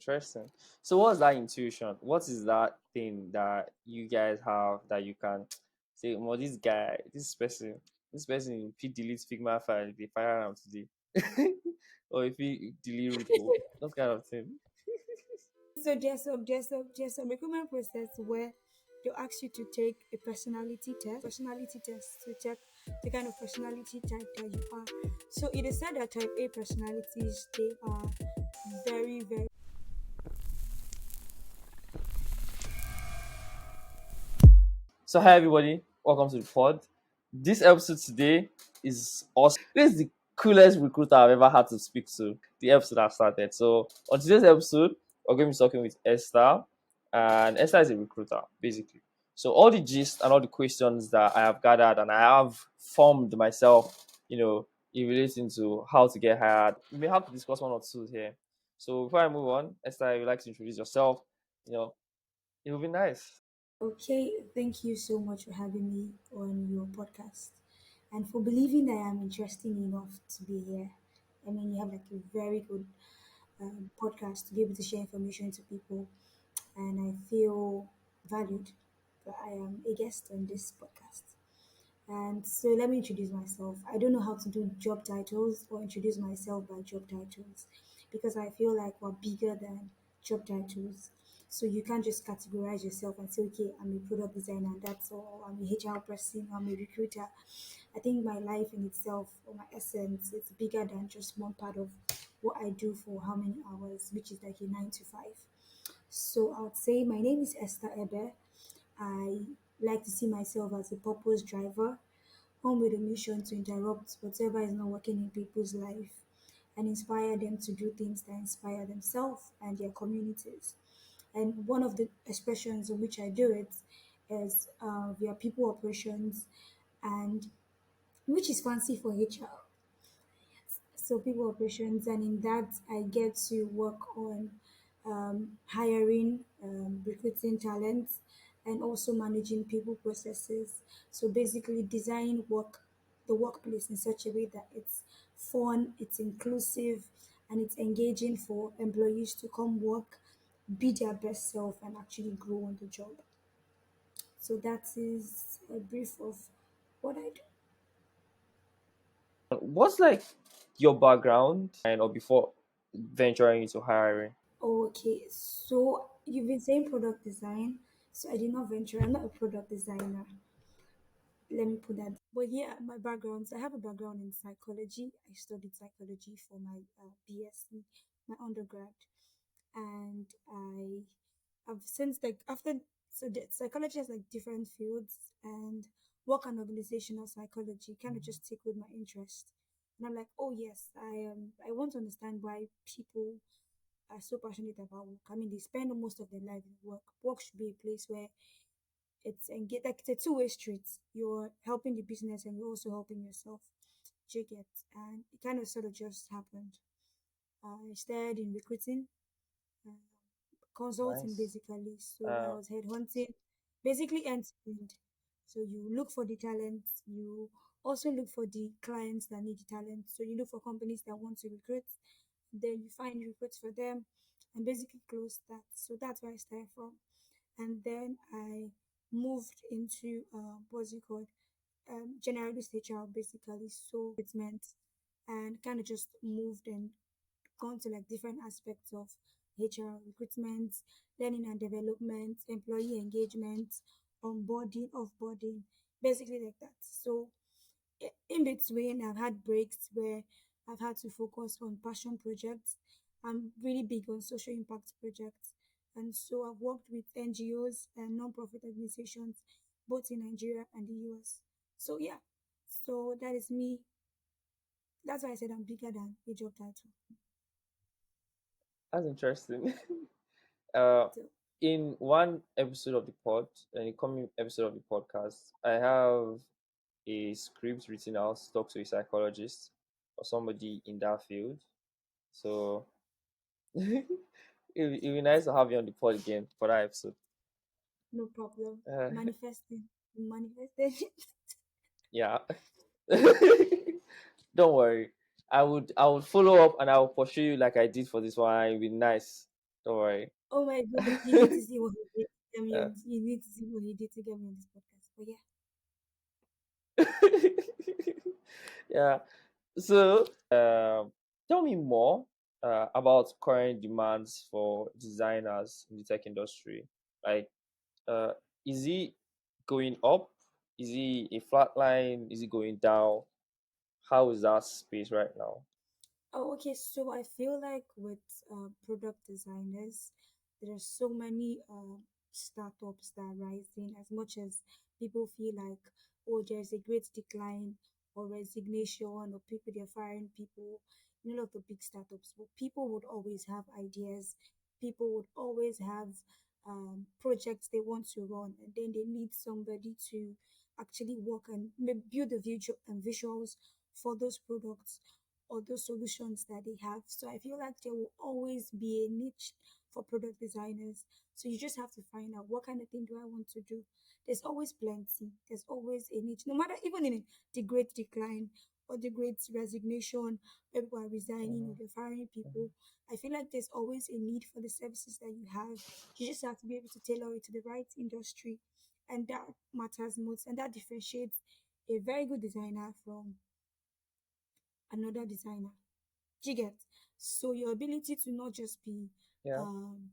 Interesting. So what's that intuition? What is that thing that you guys have that you can say, well, this guy, this person, if he deletes Figma file, they fire him today. Or if he delete root code, that kind of thing. So there's some recruitment process where they'll ask you to take a personality test to check the kind of personality type that you are. So it is said that type A personalities, they are very, very. So hi everybody, welcome to the pod. This episode today is awesome. This is the coolest recruiter I've ever had to speak to. The episode I've started. So on today's episode, we're going to be talking with Esther, and Esther is a recruiter basically. So all the gist and all the questions that I have gathered and I have formed myself, in relation to how to get hired, we may have to discuss one or two here. So before I move on, Esther, if you'd like to introduce yourself, you know, it would be nice. Okay, thank you so much for having me on your podcast and for believing that I'm interesting enough to be here. I mean, you have like a very good podcast to be able to share information to people, and I feel valued that I am a guest on this podcast. And so let me introduce myself. I don't know how to do job titles or introduce myself by job titles because I feel like we're bigger than job titles. So you can't just categorize yourself and say, okay, I'm a product designer and that's all. I'm a HR person, I'm a recruiter. I think my life in itself or my essence is bigger than just one part of what I do for how many hours, which is like a 9 to 5. So I would say my name is Esther Ebeh. I like to see myself as a purpose driver, one with a mission to interrupt whatever is not working in people's life and inspire them to do things that inspire themselves and their communities. And one of the expressions in which I do it is via people operations, and which is fancy for HR. So people operations, and in that I get to work on hiring, recruiting talents, and also managing people processes. So basically, design the workplace in such a way that it's fun, it's inclusive, and it's engaging for employees to come work, be their best self, and actually grow on the job. So that is a brief of what I do. What's like your background and or before venturing into hiring? Okay, so you've been saying product design, so I did not venture. I'm not a product designer. Let me put that. But yeah, my background. So I have a background in psychology. I studied psychology for my BSc, my undergrad, and I have since like after so the psychology has like different fields, and work and organizational psychology kind of just tickled my interest. And I'm like, oh yes, I want to understand why people are so passionate about work. I mean, they spend most of their life in work. Work should be a place where it's engage like it's a two-way street. You're helping the business and you're also helping yourself. Do you get? And it kind of sort of just happened. I started in recruiting, uh, consulting Nice. basically. So I Uh, was headhunting, basically end to end. So you look for the talent, you also look for the clients that need the talent. So you look for companies that want to recruit, then you find recruits for them and basically close that. So that's where I started from. And then I moved into what's it called? Generalist HR basically. So it's meant and kind of just moved and gone to like different aspects of HR recruitment, learning and development, employee engagement, onboarding, offboarding, basically like that. So in between, I've had breaks where I've had to focus on passion projects. I'm really big on social impact projects. And so I've worked with NGOs and non-profit organizations both in Nigeria and the US. So yeah, so that is me. That's why I said I'm bigger than a job title. that's interesting. uh, So in one episode of the pod, in a coming episode of the podcast, I have a script written out to talk to a psychologist or somebody in that field. So it'd be nice to have you on the pod again for that episode. no problem. Uh, Manifesting, manifestation. yeah. Don't worry. I would follow up and I will pursue you like I did for this one. It'll be nice. Don't worry. Oh my god, you need to see what he did. I Yeah. mean, you need to see what he did to get me on this podcast. But yeah. Yeah. So, tell me more about current demands for designers in the tech industry. Like, uh, is it going up? Is it a flat line? Is it going down? How is that space right now? Oh, okay. So I feel like with product designers, there are so many startups that are rising. As much as people feel like, oh, there's a great decline or resignation, or people they're firing people, you know, like the big startups. But people would always have ideas. People would always have projects they want to run, and then they need somebody to actually work and build the visual and visuals for those products or those solutions that they have. So I feel like there will always be a niche for product designers. So you just have to find out what kind of thing do I want to do. There's always plenty. There's always a niche. No matter even in the great decline or the great resignation, where people are resigning or Mhm, they're firing people. mhm. I feel like there's always a need for the services that you have. You just have to be able to tailor it to the right industry. And that matters most. And that differentiates a very good designer from another designer. Do you get? So your ability to not just be Yeah. um,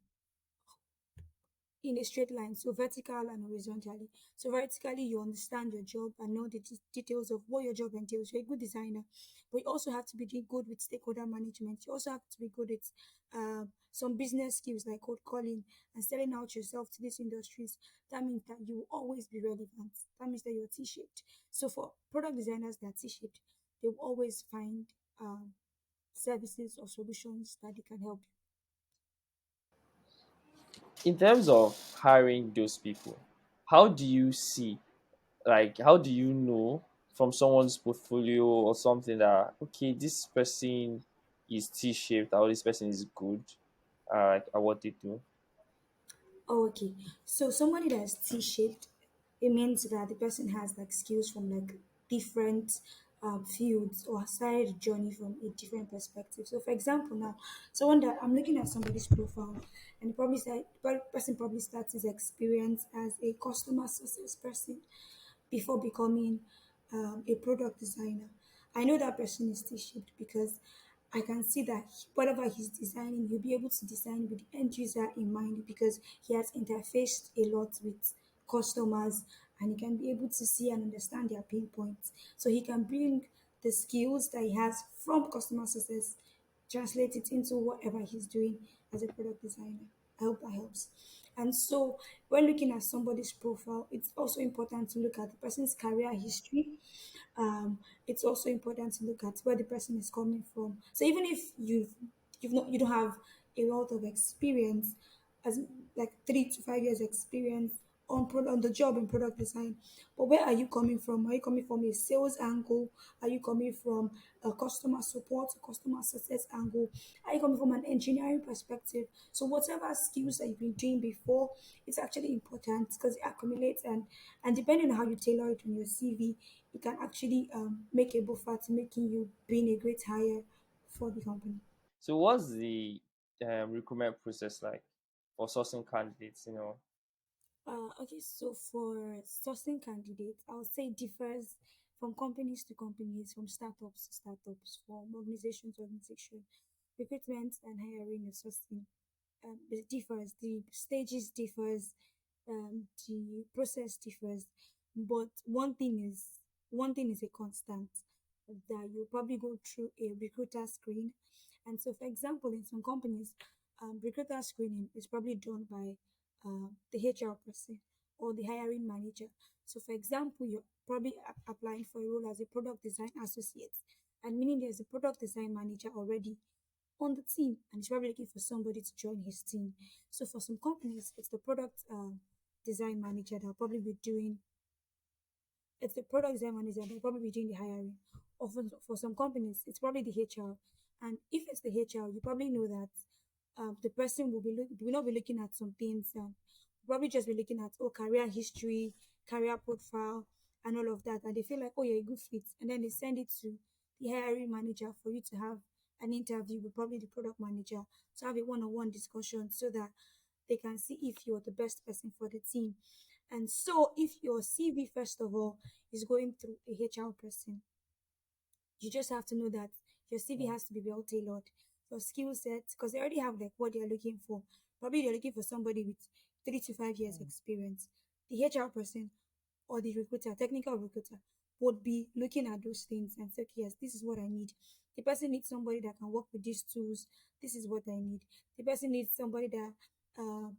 in a straight line, so vertical and horizontally. So vertically, you understand your job and know the details of what your job entails. You're a good designer, but you also have to be doing good with stakeholder management. You also have to be good at some business skills like code calling and selling out yourself to these industries. That means that you will always be relevant. That means that you're T-shaped. So for product designers that are T-shaped, they will always find services or solutions that they can help you. In terms of hiring those people, how do you see, like, how do you know from someone's portfolio or something that, okay, this person is T-shaped or this person is good like, at what they do? Oh, okay. So somebody that's T-shaped, it means that the person has like skills from like different fields or started the journey from a different perspective. So, for example, now someone that I'm looking at somebody's profile, and probably said, person probably starts his experience as a customer success person before becoming a product designer. I know that person is T-shaped because I can see that whatever he's designing, he'll be able to design with the end user in mind because he has interfaced a lot with customers and he can be able to see and understand their pain points. So he can bring the skills that he has from customer success, translate it into whatever he's doing as a product designer. I hope that helps. And so, when looking at somebody's profile, it's also important to look at the person's career history. It's also important to look at where the person is coming from. So, even if you don't have a lot of experience, as like 3 to 5 years experience on the job in product design. But where are you coming from? Are you coming from a sales angle? Are you coming from a customer support, a customer success angle? Are you coming from an engineering perspective? So whatever skills that you've been doing before, it's actually important because it accumulates and depending on how you tailor it on your CV, it can actually make a buffer to making you being a great hire for the company. So what's the recruitment process like for sourcing candidates, you know? Okay, so for sourcing candidates, I would say it differs from companies to companies, from startups to startups, from organization to organization. Recruitment and hiring and sourcing it differs. The stages differs. The process differs. But one thing is a constant that you probably go through a recruiter screen. And so, for example, in some companies, recruiter screening is probably done by the HR person or the hiring manager. So, for example, you're probably applying for a role as a product design associate, and meaning there's a product design manager already on the team, and he's probably looking for somebody to join his team. So, for some companies, it's the product design manager that'll probably be doing it's the product design manager they'll probably be doing the hiring. Or for some companies, it's probably the HR. And if it's the HR, you probably know that the person will not be looking at some things. Probably just be looking at career history, career profile, and all of that. And they feel like, oh, you're a good fit, and then they send it to the hiring manager for you to have an interview with probably the product manager to have a one-on-one discussion so that they can see if you're the best person for the team. And so, if your CV, first of all, is going through a HR person, you just have to know that your CV Yeah. has to be well tailored. Your skill set, because they already have like what they're looking for. Probably they're looking for somebody with 3 to 5 years Mm. experience. The HR person or the recruiter, technical recruiter, would be looking at those things and say, okay, yes, this is what I need. The person needs somebody that can work with these tools. This is what I need. The person needs somebody that uh,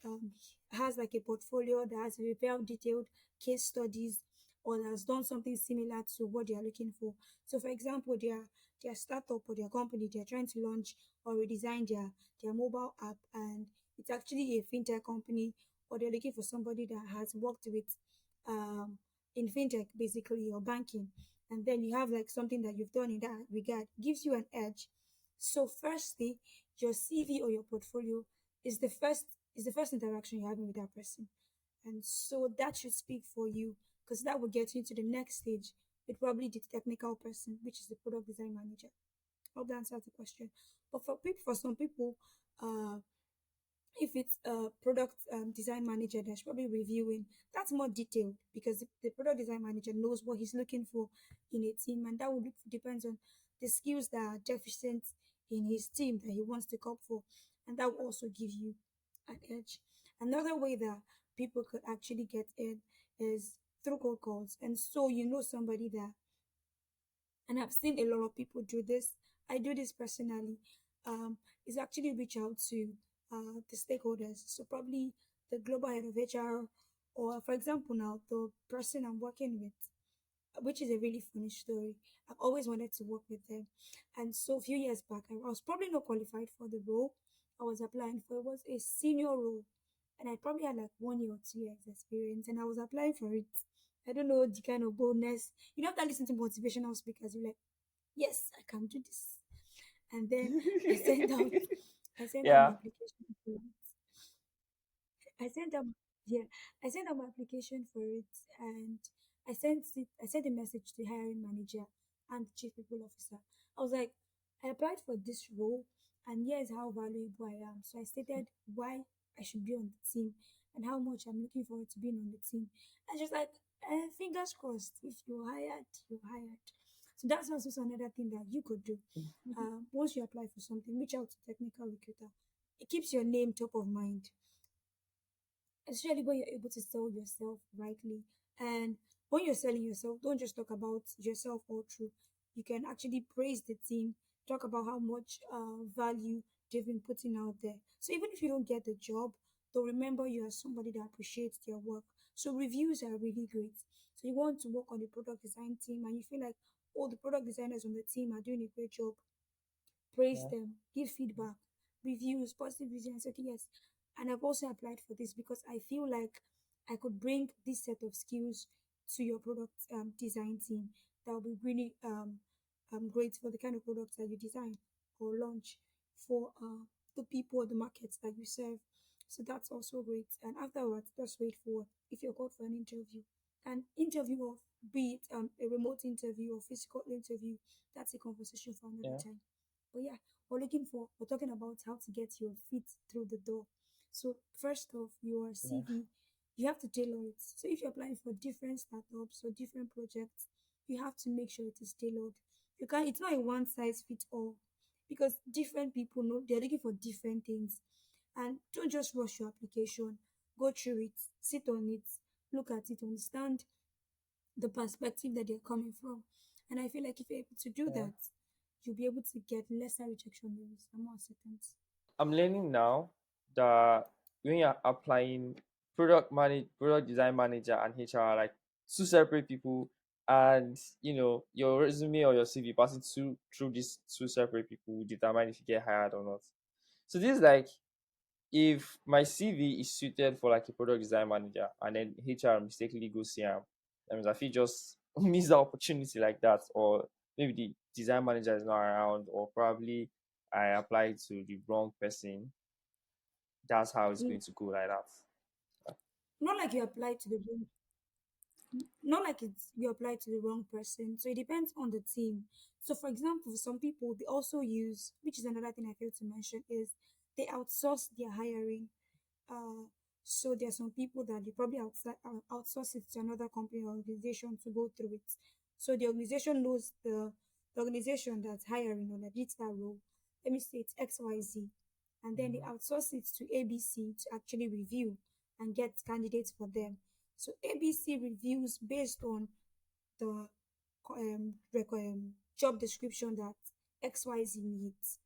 um, has like a portfolio that has very well detailed case studies or that has done something similar to what they are looking for. So, for example, their startup or their company, they are trying to launch or redesign their mobile app, and it's actually a fintech company, or they're looking for somebody that has worked with um, in fintech basically or banking, and then you have like something that you've done in that regard, gives you an edge. So, firstly, your CV or your portfolio is the first interaction you're having with that person. And so that should speak for you because that will get you to the next stage with probably the technical person, which is the product design manager. Hope that answers the question. But for some people, uh, if it's a product design manager that's probably reviewing, that's more detailed because the product design manager knows what he's looking for in a team, and that would depends on the skills that are deficient in his team that he wants to cope for, and that will also give you an edge. Another way that people could actually get in is through cold calls, and so you know somebody that, and I've seen a lot of people do this. I do this personally. Is actually reach out to the stakeholders. So probably the global head of HR, or for example, now the person I'm working with, which is a really funny story. I've always wanted to work with them, and so a few years back, I was probably not qualified for the role I was applying for. It was a senior role, and I probably had like 1 year or 2 years experience, and I was applying for it. I don't know the kind of boldness. You know, after listening to motivational speakers, you're like, yes, I can do this. And then I sent out I sent out my Yeah. application for it. I sent out yeah, I sent out my application for it, and I sent a message to the hiring manager and the chief people officer. I was like, I applied for this role and here's how valuable I am. So I stated why I should be on the team and how much I'm looking forward to being on the team. And she's like, fingers crossed, if you're hired, you're hired. So that's also another thing that you could do. Once you apply for something, reach out to technical recruiter. It keeps your name top of mind, especially when you're able to sell yourself rightly. And when you're selling yourself, don't just talk about yourself all through. You can actually praise the team, talk about how much value they've been putting out there. So even if you don't get the job, they'll remember you as somebody that appreciates their work. So reviews are really great. So you want to work on the product design team and you feel like all the product designers on the team are doing a great job, praise Yeah. them, give feedback, reviews, positive reviews, and say, okay, yes. And I've also applied for this because I feel like I could bring this set of skills to your product design team that will be really great for the kind of products that you design or launch for the people or the markets that you serve. So that's also great. And afterwards, just wait for if you're called for an interview. An interview of be it a remote interview or physical interview, that's a conversation for another Yeah. time. But yeah, we're talking about how to get your feet through the door. So first off, your Yeah. CV, you have to tailor it. So if you're applying for different startups or different projects, you have to make sure it is tailored. You can't it's not a one size fits all because different people know they're looking for different things. And don't just rush your application. Go through it, sit on it, look at it, understand the perspective that they're coming from. And I feel like if you're able to do Yeah. that, you'll be able to get lesser rejection rates and more acceptance. I'm learning now that when you're applying product design manager and HR are like two separate people, and your resume or your CV passing through these two separate people will determine if you get hired or not. So this is like if my CV is suited for like a product design manager and then HR mistakenly goes see that means I feel just miss the opportunity like that, or maybe the design manager is not around, or probably I applied to the wrong person. That's how it's Mm, going to go like that. not like you apply to the room. not like it's you apply to the wrong person. So it depends on the team. So for example, for some people they also use, which is another thing I failed to mention, is they outsource their hiring. uh so there are some people that they probably outsource it to another company or organization to go through it. So the organization knows the organization that's hiring or that needs that role. Let me say it's XYZ, and then they Mhm. outsource it to ABC to actually review and get candidates for them. So ABC reviews based on the job description that XYZ needs.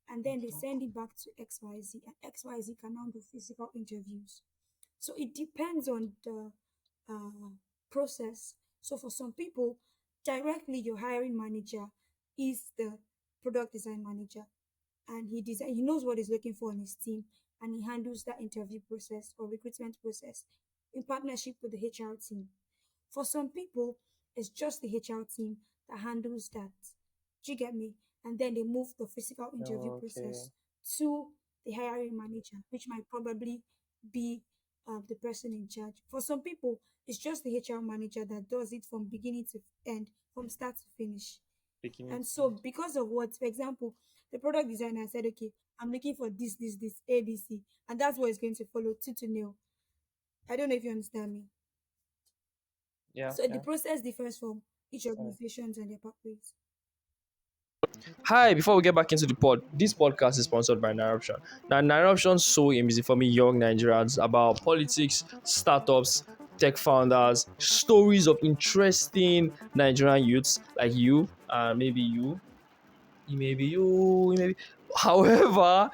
And then they send it back to XYZ, and XYZ can now do physical interviews. So it depends on the uh, process. So for some people, directly your hiring manager is the product design manager, and he knows what he's looking for in his team, and he handles that interview process or recruitment process in partnership with the HR team. For some people, it's just the HR team that handles that. Do you get me? And then they move the physical interview Okay. process to the hiring manager, which might probably be the person in charge. For some people, it's just the HR manager that does it from beginning to end, from start to finish. Beginning And to so, because of what, for example, the product designer said, okay, I'm looking for this, ABC, and that's what is going to follow to nail. I don't know if you understand me. yeah, So the yeah. process differs from each Alright. organizations and their pathways. Hi, before we get back into the pod, this podcast is sponsored by Nairoption. Now, Nairoption so aim is informing young Nigerians about politics, startups, tech founders, stories of interesting Nigerian youths like you, and maybe you, maybe. However,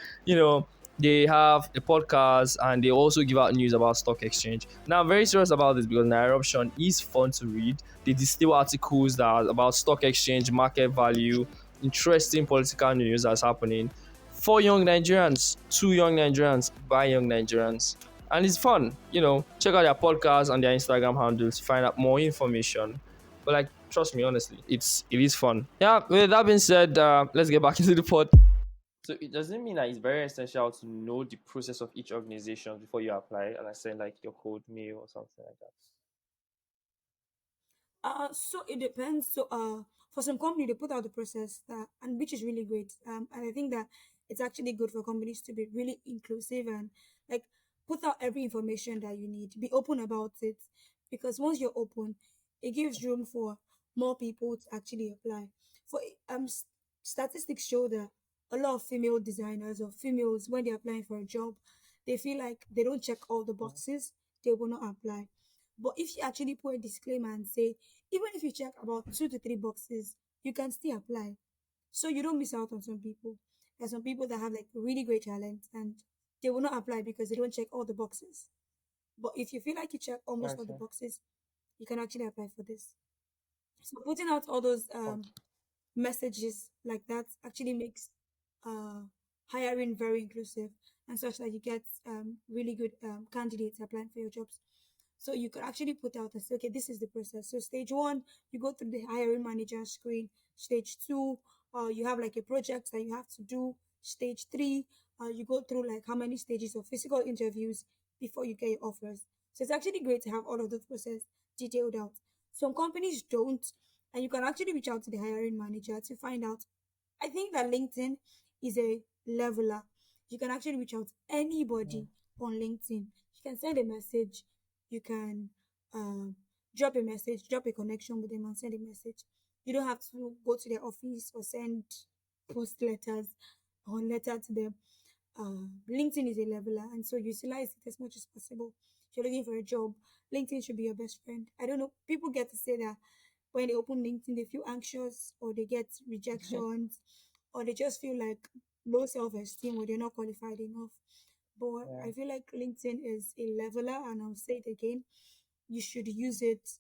they have a podcast and they also give out news about stock exchange. Now, I'm very serious about this because Naira Option is fun to read. They distill articles that are about stock exchange, market value, interesting political news that's happening for young Nigerians, to young Nigerians, by young Nigerians. And it's fun, check out their podcast and their Instagram handles to find out more information. But like, trust me, honestly, it is fun. Yeah. With that being said, let's get back into the pod. So it doesn't mean that it's very essential to know the process of each organization before you apply, and I send like your code mail or something like that. So it depends. So for some company they put out the process that, and which is really great. And I think that it's actually good for companies to be really inclusive and like put out every information that you need. Be open about it, because once you're open, it gives room for more people to actually apply. For statistics show that a lot of female designers or females, when they're applying for a job, they feel like they don't check all the boxes, they will not apply. But if you actually put a disclaimer and say, even if you check about 2 to 3 boxes, you can still apply. So you don't miss out on some people. There's some people that have like really great talent and they will not apply because they don't check all the boxes. But if you feel like you check almost all the Okay. boxes, you can actually apply for this. So putting out all those Okay. messages like that actually makes uh, hiring very inclusive and such that you get really good candidates applying for your jobs. So you could actually put out and say, okay, this is the process. So stage one, you go through the hiring manager screen. Stage two, you have like a project that you have to do. Stage three, you go through like how many stages of physical interviews before you get your offers. So it's actually great to have all of those process detailed out. Some companies don't, and you can actually reach out to the hiring manager to find out. I think that LinkedIn is a leveler. You can actually reach out to Mm. anybody on LinkedIn. You can send a message. You can um, drop a message, drop a connection with them, and send a message. You don't have to go to their office or send post letters or letter to them. LinkedIn is a leveler, and so utilize it as much as possible. If you're looking for a job, LinkedIn should be your best friend. I don't know. People get to say that when they open LinkedIn, they feel anxious or they get rejections or they just feel like low self esteem or they're not qualified enough. But Yeah. I feel like LinkedIn is a leveler, and I'll say it again, you should use it.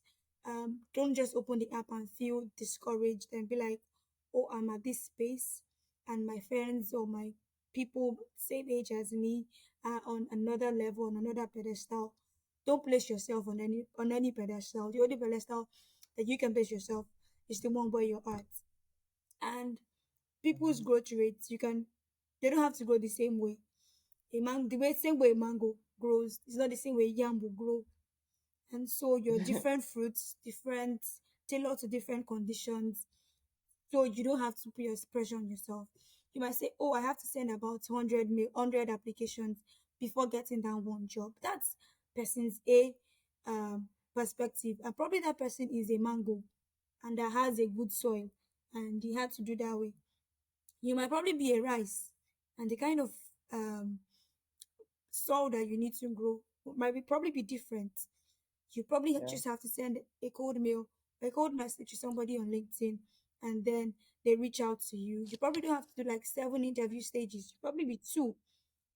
Don't just open the app and feel discouraged and be like, oh, I'm at this space and my friends or my people same age as me are on another level, on another pedestal. Don't place yourself on any pedestal. The only pedestal that you can place yourself is the one where you're at. And people's Mhm. growth rates, they don't have to grow the same way. The same way a mango grows, it's not the same way yam will grow. And so your different fruits, different tailored to different conditions. So you don't have to put your pressure on yourself. You might say, "Oh, I have to send about 100 applications before getting that one job." That's person's A perspective, and probably that person is a mango and that has a good soil, and he had to do that way. You might probably be a rice, and the kind of soil that you need to grow might be probably be different. You probably Yeah. just have to send a cold mail, a cold message to somebody on LinkedIn, and then they reach out to you. You probably don't have to do like 7 interview stages. You probably be two,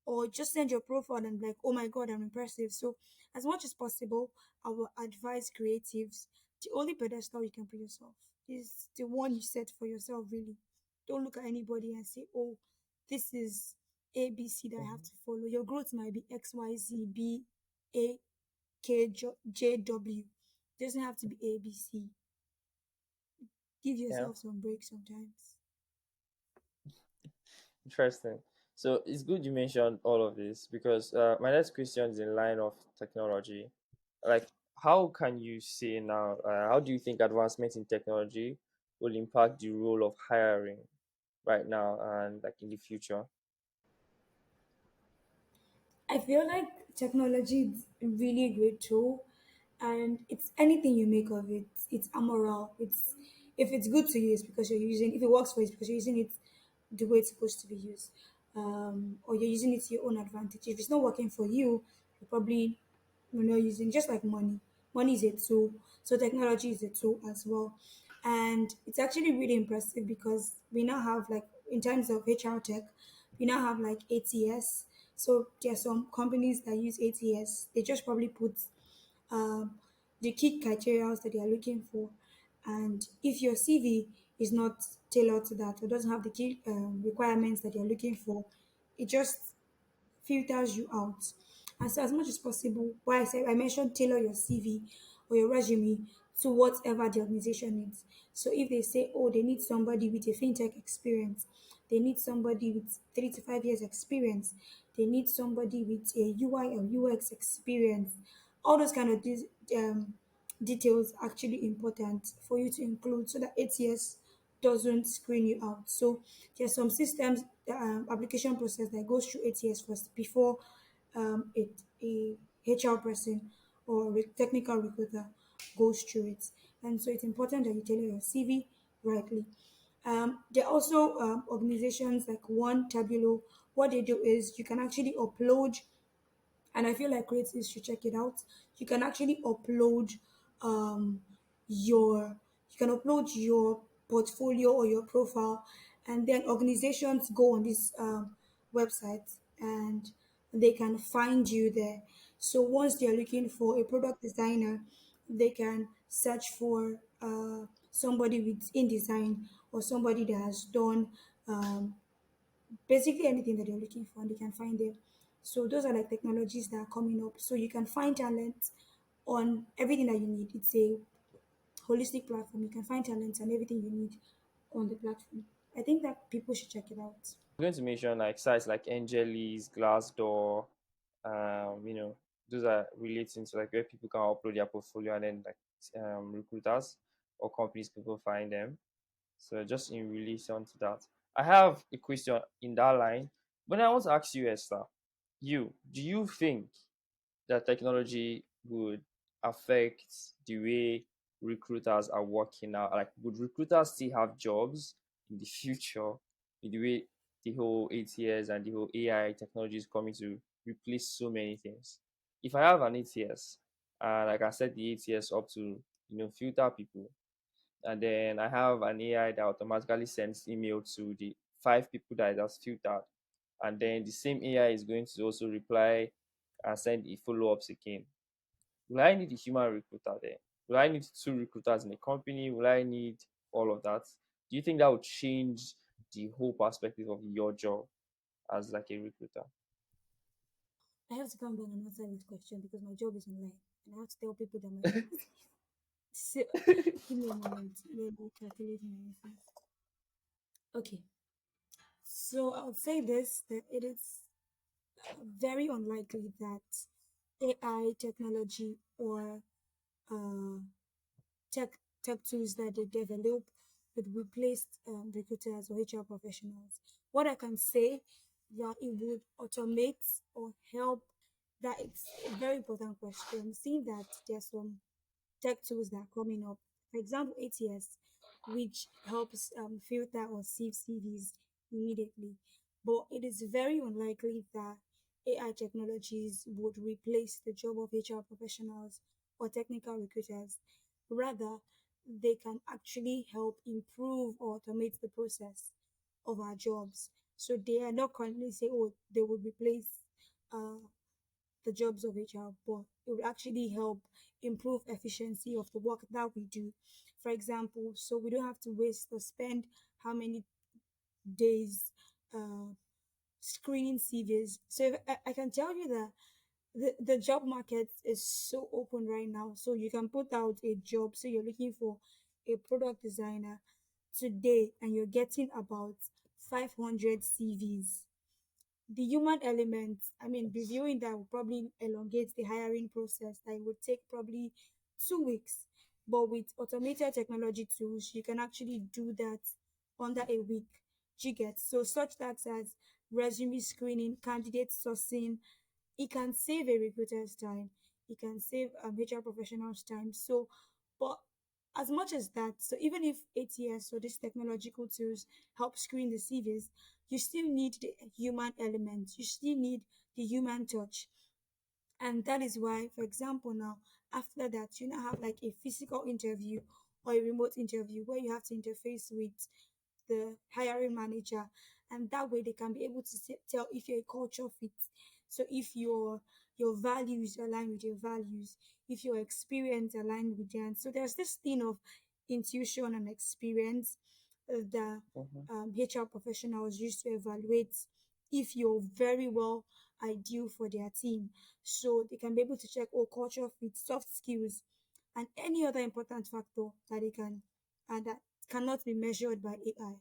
or just send your profile and be like, "Oh my God, I'm impressive." So, as much as possible, I will advise creatives, the only pedestal you can put yourself is the one you set for yourself. Really, don't look at anybody and say, "Oh, this is ABC that I have Mhm. to follow." Your growth might be XYZBAKJW. Doesn't have to be ABC. Give Yeah. yourself some break sometimes. Interesting. So it's good you mentioned all of this because my next question is in line of technology. Like, how can you say now? How do you think advancement in technology will impact the role of hiring right now and like in the future? I feel like technology is really a great tool, and it's anything you make of it. It's amoral. It's if it's good to you, it's because you're using. If it works for you, it's because you're using it the way it's supposed to be used, or you're using it to your own advantage. If it's not working for you, you're probably not using. Just like money, money is a tool. So technology is a tool as well, and it's actually really impressive because we now have like in terms of HR tech, we now have like ATS. So there are some companies that use ATS. They just probably put um, the key criteria that they are looking for. And if your CV is not tailored to that or doesn't have the key requirements that you're looking for, it just filters you out. And so, as much as possible, why I mentioned tailor your CV or your resume to whatever the organization needs. So, if they say, oh, they need somebody with a fintech experience, they need somebody with 3 to 5 years experience, they need somebody with a UI or UX experience, all those kind of details are actually important for you to include so that ATS doesn't screen you out. So there's some systems, application process that goes through ATS first before a HR person or a technical recruiter goes through it. And so it's important that you tailor your CV rightly. There are also organizations like One Tabulo. What they do is you can actually upload, and I feel like creatives should check it out. You can actually upload um, your your portfolio or your profile, and then organizations go on this website and they can find you there. So once they're looking for a product designer, they can search for somebody with InDesign or somebody that has done basically anything that you're looking for, and they can find them. So those are like technologies that are coming up. So you can find talent on everything that you need. It's a holistic platform. You can find talent and everything you need on the platform. I think that people should check it out. I'm going to mention like sites like Angelis, Glassdoor, those are relating to like where people can upload their portfolio and then like recruiters or companies can go find them. So just in relation to that, I have a question in that line. But I want to ask you, Esther, do you think that technology would affect the way recruiters are working now? Like, would recruiters still have jobs in the future in the way the whole ATS and the whole AI technology is coming to replace so many things? If I have an ATS and I can set the ATS up to filter people, and then I have an AI that automatically sends email to the 5 people that it has filtered, and then the same AI is going to also reply and send the follow-ups again. Will I need a human recruiter there? Will I need 2 recruiters in a company? Will I need all of that? Do you think that would change the whole perspective of your job as like a recruiter? I have to come back and answer this question because my job is online and I have to tell people that my job is so give me a moment. Let me calculate my answers. Okay. So I would say this that it is very unlikely that AI technology or uh, tech tools that they develop would replace recruiters or HR professionals. What I can say that it would automate or help, that it's a very important question. Seeing that there's some tech tools that are coming up. For example, ATS, which helps filter or sieve CVs immediately. But it is very unlikely that AI technologies would replace the job of HR professionals or technical recruiters. Rather, they can actually help improve or automate the process of our jobs. So they are not currently say, oh, they will replace uh, the jobs of HR, but it would actually help improve efficiency of the work that we do. For example, so we don't have to waste or spend how many days uh, screening CVs. So if, I can tell you that the job market is so open right now. So you can put out a job. So you're looking for a product designer today, and you're getting about 500 CVs. The human element, I mean, Yes. reviewing that will probably elongate the hiring process. That it would take probably 2 weeks. But with automated technology tools, you can actually do that under a week. You get so such tasks as resume screening, candidate sourcing. It can save a recruiter's time. It can save HR professionals' time. So, but as much as that, so even if ATS or these technological tools help screen the CVs, you still need the human element. You still need the human touch. And that is why, for example, now after that, you now have like a physical interview or a remote interview where you have to interface with the hiring manager, and that way they can be able to tell if you're a culture fit. So if your values align with your values, if your experience aligned with theirs. So there's this thing of intuition and experience that Mhm. HR professionals use to evaluate if you're very well ideal for their team. So they can be able to check, oh, culture fit, soft skills, and any other important factor that they can and that cannot be measured by AI.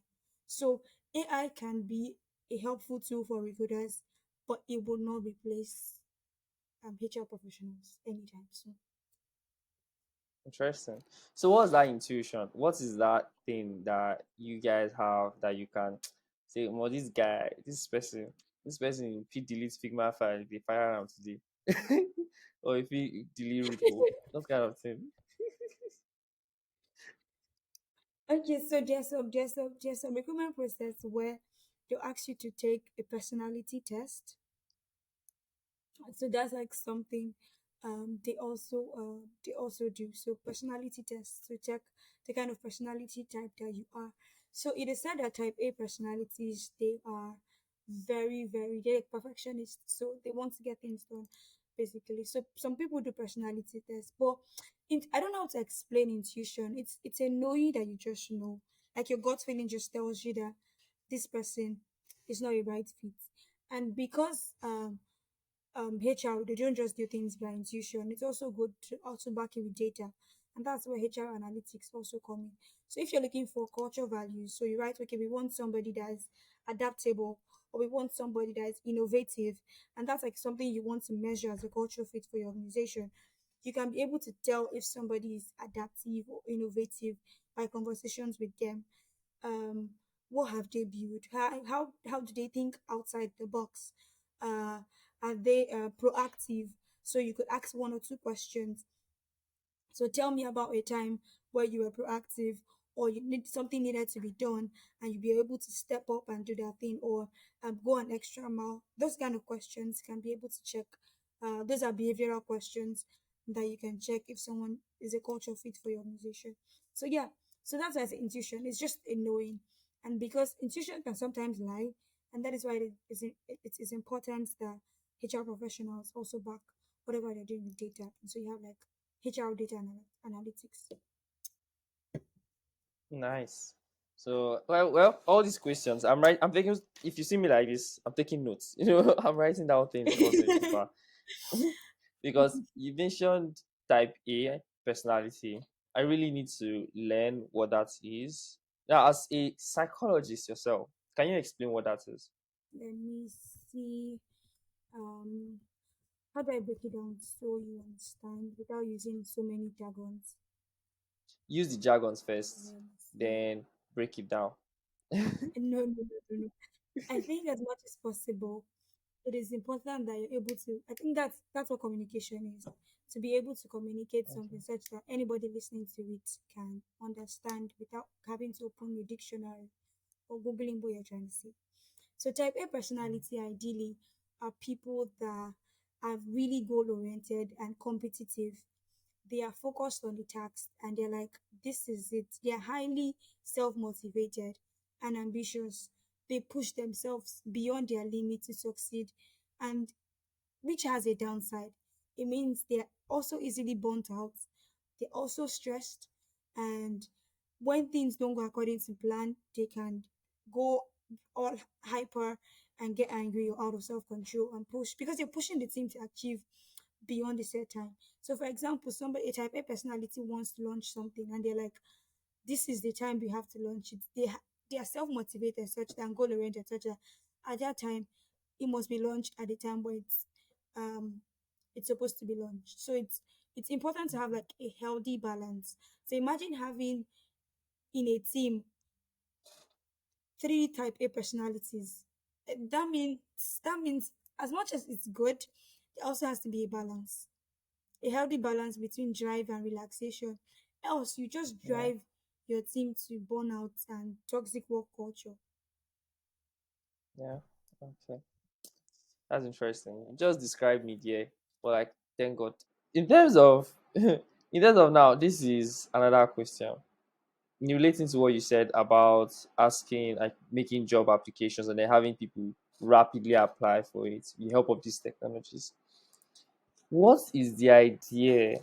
So AI can be a helpful tool for recruiters, but it will not replace HR professionals anytime soon. Interesting. So, what's that intuition? What is that thing that you guys have that you can say, well, this guy, this person, if he deletes Figma file, they fire him today, or if he delete repo, that kind of thing. Okay, so there's some recruitment process where they'll ask you to take a personality test. So that's like something they also do. So personality tests to check the kind of personality type that you are. So it is said that type A personalities, they are they're perfectionists, so they want to get things done basically. So some people do personality tests, but I don't know how to explain intuition. It's a knowing that you just know, like your gut feeling just tells you that this person is not a right fit. And because HR, they don't just do things by intuition. It's also good to also back it with data. And that's where HR analytics also come in. So if you're looking for culture values, so you write, okay, we want somebody that's adaptable, or we want somebody that's innovative, and that's like something you want to measure as a culture fit for your organization. You can be able to tell if somebody is adaptive or innovative by conversations with them. um what have they built, how do they think outside the box, uh are they proactive? So you could ask one or two questions. So tell me about a time where you were proactive, or you need something needed to be done and you be able to step up and do that thing, or go an extra mile. Those kind of questions can be able to check. Those are behavioral questions that you can check if someone is a culture fit for your organization. So yeah, so that's why it's intuition. It's just a knowing, and because intuition can sometimes lie, and that is why it is important that HR professionals also back whatever they're doing with data. And so you have like HR data analytics. Nice. So, well, all these questions, I'm right. I'm taking. If you see me like this, I'm taking notes. I'm writing down things also in paper. Because you mentioned type A personality. I really need to learn what that is. Now, as a psychologist yourself, can you explain what that is? Let me see. Um, How do I break it down so you understand without using so many jargons? Use the jargons first, See, then break it down. no, no, no, no, no. I think as much as possible, it is important that you're able to. I think that's what communication is. To be able to communicate Okay. something such that anybody listening to it can understand without having to open a dictionary or googling what you're trying to say. So type A personality ideally are people that are really goal oriented and competitive. They are focused on the task and they're like, this is it. They're highly self motivated and ambitious. They push themselves beyond their limit to succeed, and which has a downside. It means they're also easily burnt out. They're also stressed, and when things don't go according to plan, they can go all hyper and get angry or out of self control and push because they're pushing the team to achieve beyond a set time. So, for example, somebody a type A personality wants to launch something, and they're like, "This is the time we have to launch it." They are self motivated such that and goal oriented such that at that time it must be launched at the time where um it's supposed to be launched. So it's important to have like a healthy balance. So imagine having in a team three type A personalities. That means as much as it's good, there also has to be a balance, a healthy balance between drive and relaxation. Else, you just Yeah. drive your team to burnout and toxic work culture. Yeah. Okay. That's interesting. You just described me there, but like, thank God. In terms of, in terms of now, this is another question. In relating to what you said about asking, like, making job applications and then having people rapidly apply for it with the help of these technologies. What is the idea?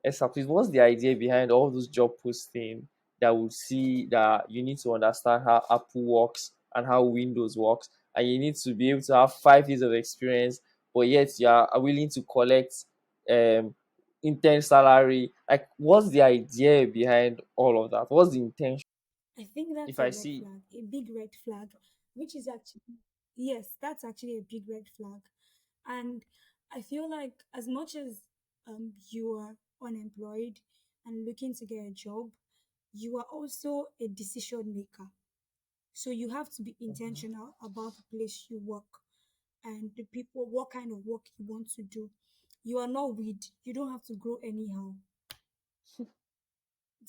Esther, please, what's the idea behind all those job posting that would see that you need to understand how Apple works and how Windows works, and you need to be able to have 5 years of experience, but yet you are willing to collect um intense salary? Like, what's the idea behind all of that? What's the intention? I think that's If a I red see, flag, a big red flag, which is actually, yes, that's actually a big red flag. And I feel like as much as you are unemployed and looking to get a job, you are also a decision maker. So you have to be intentional about the place you work and the people, what kind of work you want to do. You are not weed. You don't have to grow anyhow.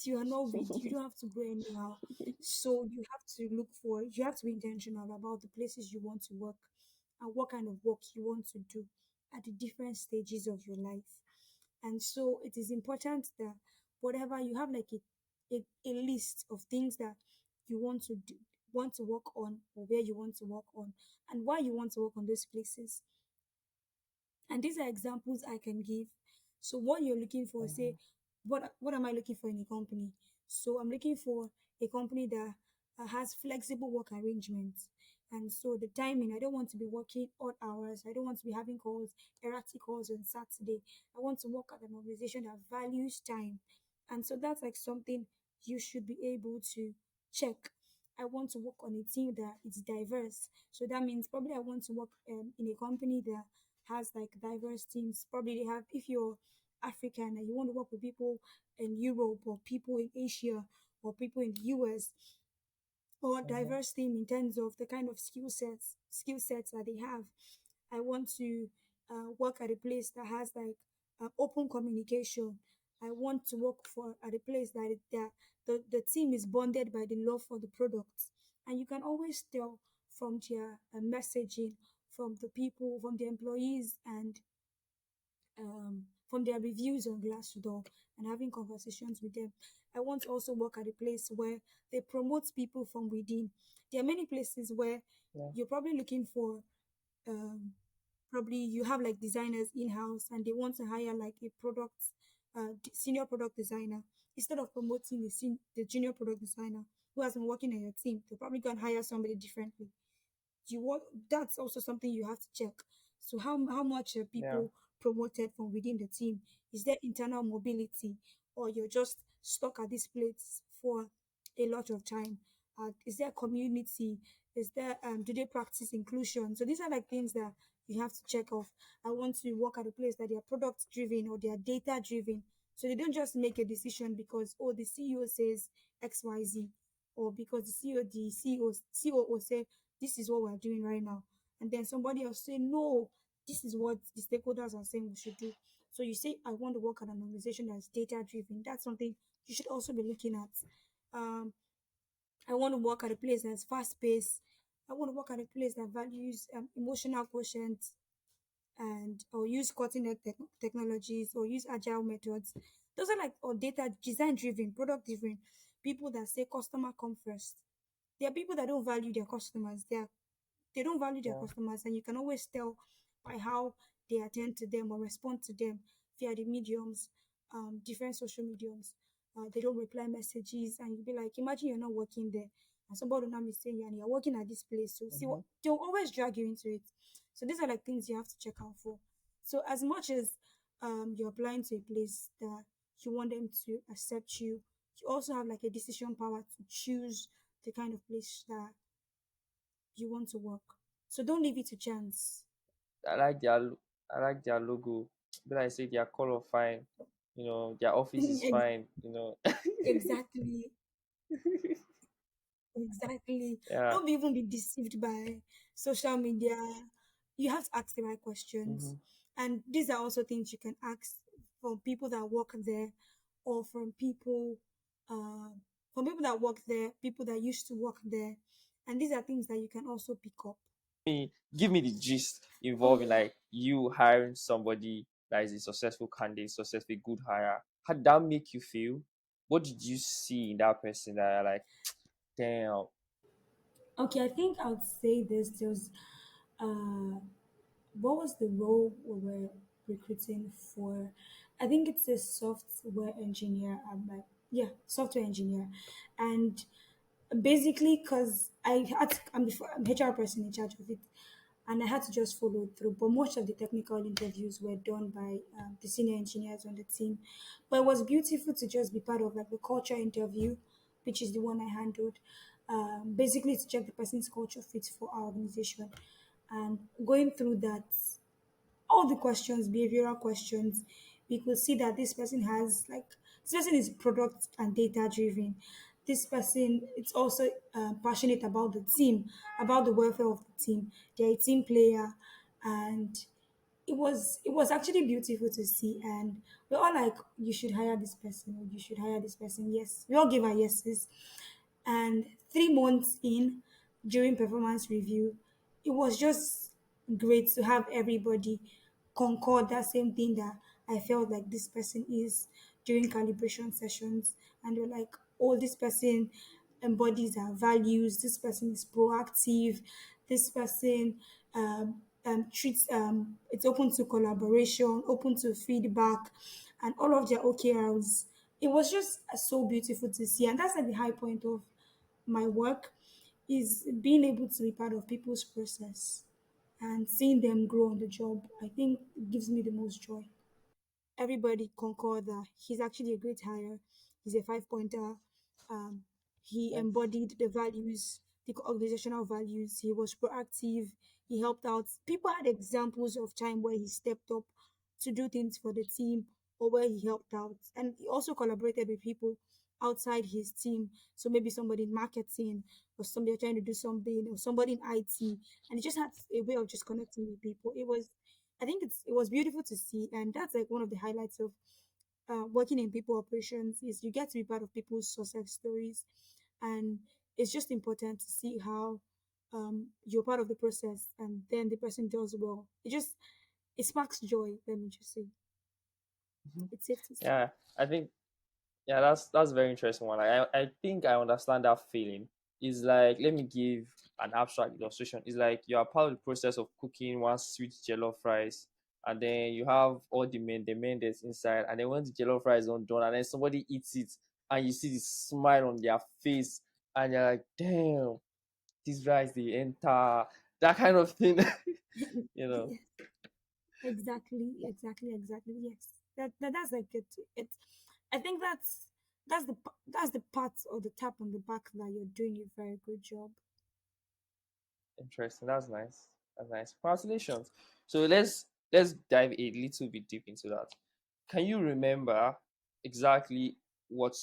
You are not weed. You don't have to grow anyhow. So you have to be intentional about the places you want to work and what kind of work you want to do at the different stages of your life. And so it is important that whatever you have like a list of things that you want to do, want to work on, or where you want to work on, and why you want to work on those places. And these are examples I can give. So what you're looking for, say, what am I looking for in a company? So I'm looking for a company that has flexible work arrangements. And so the timing, I don't want to be working odd hours. I don't want to be having calls, erratic calls on Saturday. I want to work at an organization that values time. And so that's like something you should be able to check. I want to work on a team that is diverse. So that means probably I want to work in a company that has like diverse teams. Probably they have, if you're African and you want to work with people in Europe or people in Asia or people in the US, or mhm, diverse team in terms of the kind of skill sets that they have. I want to work at a place that has like open communication. I want to work for at a place that the team is bonded by the love for the products, and you can always tell from their messaging, from the people, from the employees, and from their reviews on Glassdoor and having conversations with them. I want to also work at a place where they promote people from within. There are many places where yeah, you're probably looking for, um, probably you have like designers in house and they want to hire like a senior product designer. Instead of promoting the junior product designer who has been working on your team, they'll probably go and hire somebody differently. You want That's also something you have to check. So how much are yeah, people promoted from within the team? Is there internal mobility, or you're just stuck at this place for a lot of time? Is there community? Is there do they practice inclusion? So these are like things that you have to check off. I want to work at a place that they are product driven or they are data driven. So they don't just make a decision because oh the CEO says XYZ, or because the CEO say this is what we're doing right now. And then somebody else say no, this is what the stakeholders are saying we should do. So you say I want to work at an organization that's data driven. That's something you should also be looking at. Um, I want to work at a place that's fast paced. I want to work at a place that values emotional quotient and or use cutting edge technologies or use agile methods. Those are like or data design driven, product driven. People that say customer come first. There are people that don't value their customers. They don't value their Yeah. customers, and you can always tell by how they attend to them or respond to them via the mediums, different social mediums. They don't reply messages, and you'll be like, imagine you're not working there, and somebody will now be saying, and you're working at this place. So see what Mhm. they'll always drag you into it. So these are like things you have to check out for. So as much as you're applying to a place that you want them to accept you, you also have like a decision power to choose the kind of place that you want to work. So don't leave it to chance. I like I like their logo. But I say their color fine. Their office is Ex- fine. exactly. Exactly. Yeah. Don't even be deceived by social media. You have to ask the right questions. Hmm. And these are also things you can ask from people that work there or uh, from people that work there, people that used to work there. And these are things that you can also pick up. Give me the gist involving Oh, like you hiring somebody that is a successful candidate, successful good hire. How did that make you feel? What did you see in that person that you're like, damn? okay. I think I would say this. There's uh what was the role we were recruiting for? I think it's a software engineer. I'm like, yeah, software engineer, and basically, because I'm HR person in charge of it, and I had to just follow through. But most of the technical interviews were done by the senior engineers on the team. But it was beautiful to just be part of like the culture interview, which is the one I handled. Basically, to check the person's culture fit for our organization, and going through that all the questions, behavioral questions, we could see that this person has like this person is product and data driven. This person it's also passionate about the team, about the welfare of the team. They're a team player, and it was actually beautiful to see. And we're all like, you should hire this person, or you should hire this person. Yes, we all gave our yeses. And 3 months in, during performance review, it was just great to have everybody concord that same thing that I felt like this person is during calibration sessions. And they're like, oh, this person embodies our values, this person is proactive, this person treats it's open to collaboration, open to feedback, and all of their OKRs. It was just so beautiful to see, and that's at the high point of my work is being able to be part of people's process and seeing them grow on the job. I think it gives me the most joy. Everybody concord that he's actually a great hire. He's a 5 pointer. Um, he Nice. embodied the values, the organizational values. He was proactive. He helped out. People had examples of time where he stepped up to do things for the team or where he helped out. And he also collaborated with people outside his team. So maybe somebody in marketing or somebody trying to do something or somebody in IT. And he just had a way of just connecting with people. I think it was beautiful to see, and that's like one of the highlights of working in people operations is you get to be part of people's success stories, and it's just important to see how you're part of the process, and then the person does well. It sparks joy. Let me just say, Mhm. it's safe to say. Yeah, I think yeah, that's a very interesting one. Like, I think I understand that feeling. It's like let me give an abstract illustration. It's like you are part of the process of cooking one sweet jollof rice, and then you have all the main that's inside, and then when the jollof rice is not done, and then somebody eats it, and you see the smile on their face, and you're like, damn, this rice they enter that kind of thing. you know. Yes, exactly. Yes, that's like it. It, I think that's the part or the tap on the back that you're doing a very good job. Interesting. That's nice. That's nice. Congratulations. So let's dive a little bit deep into that. Can you remember exactly what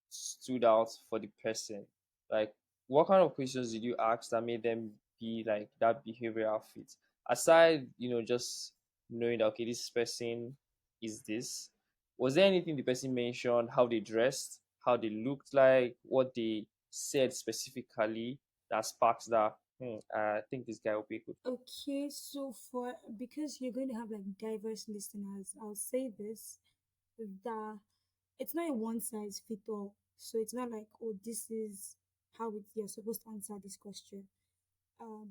stood out for the person? Like, what kind of questions did you ask that made them be like that behavioral fit? Aside, just knowing that okay, this person is this. Was there anything the person mentioned? How they dressed, how they looked like, what they said specifically that sparks that? I think this guy will be good. Okay, so for because you're going to have like diverse listeners, I'll say this that it's not a one size fit all. So it's not like, oh, this is how you're supposed to answer this question.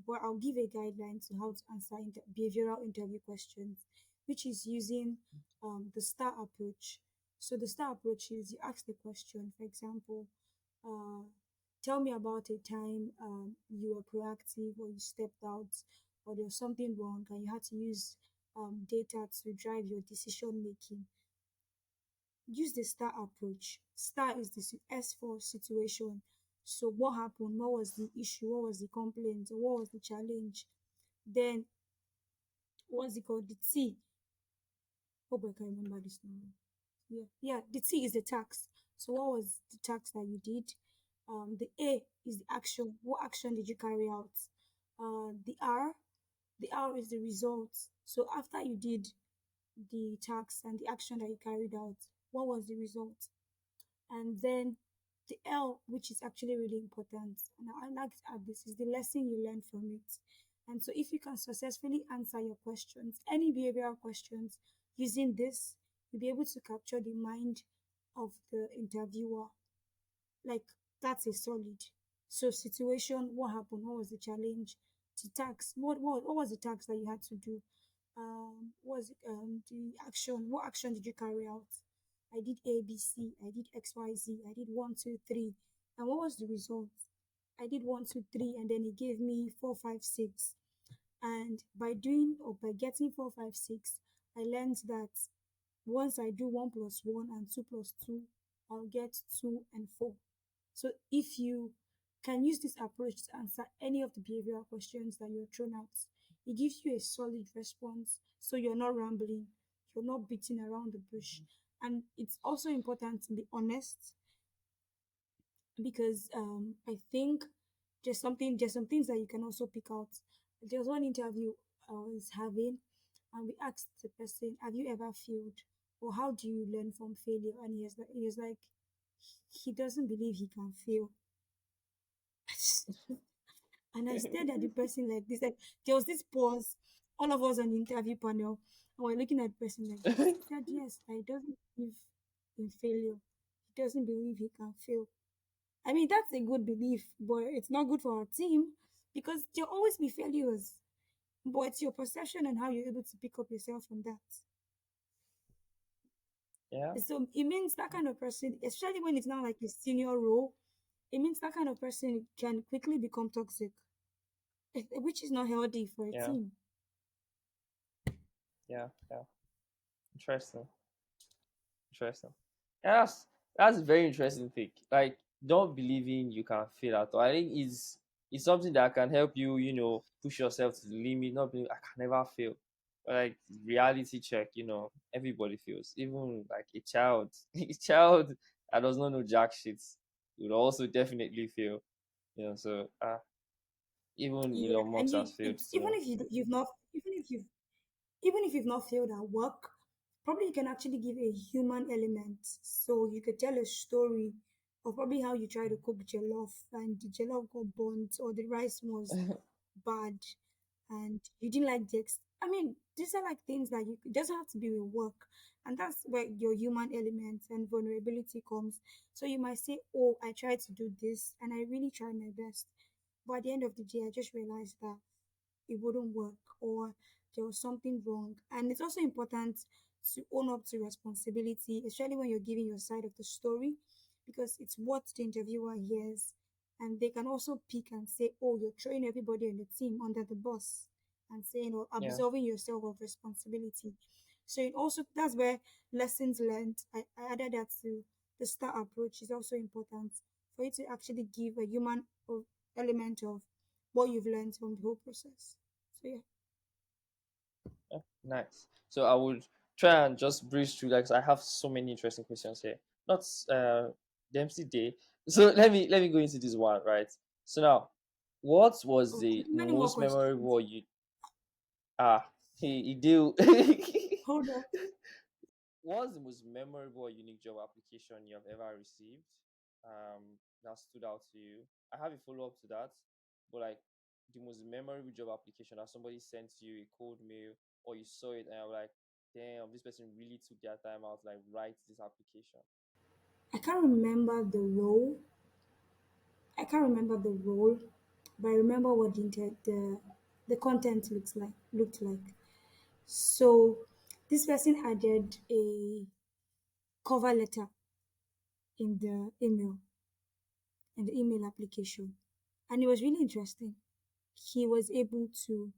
But I'll give a guideline to how to answer behavioral interview questions, which is using the STAR approach. So the STAR approach is you ask the question, for example, uh, tell me about a time you were proactive or you stepped out or there was something wrong and you had to use data to drive your decision making. Use the STAR approach. STAR is the S for situation. So what happened? What was the issue? What was the complaint? What was the challenge? Then what's it called? The T. Hope I can remember this now. Yeah. The T is the task. So what was the task that you did? The A is the action. What action did you carry out? The R is the result. So after you did the task and the action that you carried out, what was the result? And then the L, which is actually really important, and I like to add this, is the lesson you learn from it. And so, if you can successfully answer your questions, any behavioral questions, using this, you'll be able to capture the mind of the interviewer. Like, that's a solid. So, situation, what happened? What was the challenge? The tax, what was the tax that you had to do? Was the action? What action did you carry out? I did A, B, C. I did X, Y, Z. I did one, two, three. And what was the result? I did one, two, three, and then he gave me four, five, six. And by doing or by getting four, five, six, I learned that once I do one plus one and two plus two, I'll get two and four. So if you can use this approach to answer any of the behavioral questions that you're thrown out, it gives you a solid response. So you're not rambling, you're not beating around the bush. And it's also important to be honest because I think there's some things that you can also pick out. There was one interview I was having, and we asked the person, "Have you ever failed, or how do you learn from failure?" And he was like, he doesn't believe he can fail. And I stared at the person like this. Like there was this pause. All of us on the interview panel, and we're looking at the person like this. He said, "Yes, he doesn't believe in failure. He doesn't believe he can fail." I mean, that's a good belief, but it's not good for our team because there'll always be failures. But it's your perception and how you're able to pick up yourself from that. Yeah, So it means that kind of person, especially when it's not like a senior role, it means that kind of person can quickly become toxic, which is not healthy for a yeah, team. yeah. Interesting. Interesting. Yeah, that's a very interesting thing. Like, don't believing you can fail at all. I think is something that can help you, push yourself to the limit. Not being, I can never fail. But like reality check, everybody fails. Even like a child, a child that does not know jack shit will also definitely fail. So even Yeah, Elon and Musk has failed. it's even So if you've not even if you've not failed at work, probably you can actually give a human element. So you could tell a story of probably how you try to cook jollof and the jollof got burnt or the rice was bad and you didn't like the I mean, these are like things that you it doesn't have to be with work. And that's where your human element and vulnerability comes. So you might say, oh, I tried to do this and I really tried my best. But at the end of the day, I just realized that it wouldn't work or there was something wrong. And it's also important to own up to responsibility, especially when you're giving your side of the story, because it's what the interviewer hears. And they can also pick and say, oh, you're throwing everybody on the team under the bus and saying or yeah, absolving yourself of responsibility. So it also that's where lessons learned. I added that to the STAR approach is also important for you to actually give a human element of what you've learned from the whole process. So yeah. Yeah, nice. So I would try and just breeze through that 'cause I have so many interesting questions here. Not Dempsey Day. So let me go into this one, right? So now, what was Okay, the many more most questions. memorable you he do Hold on. what's the most memorable or unique job application you have ever received? That stood out to you. I have a follow up to that, but like the most memorable job application that somebody sent you a cold mail or you saw it and you're like, damn, this person really took their time out to like write this application. I can't remember the role. I can't remember the role, but I remember what the content looked like. So this person added a cover letter in the email application, and it was really interesting. He was able to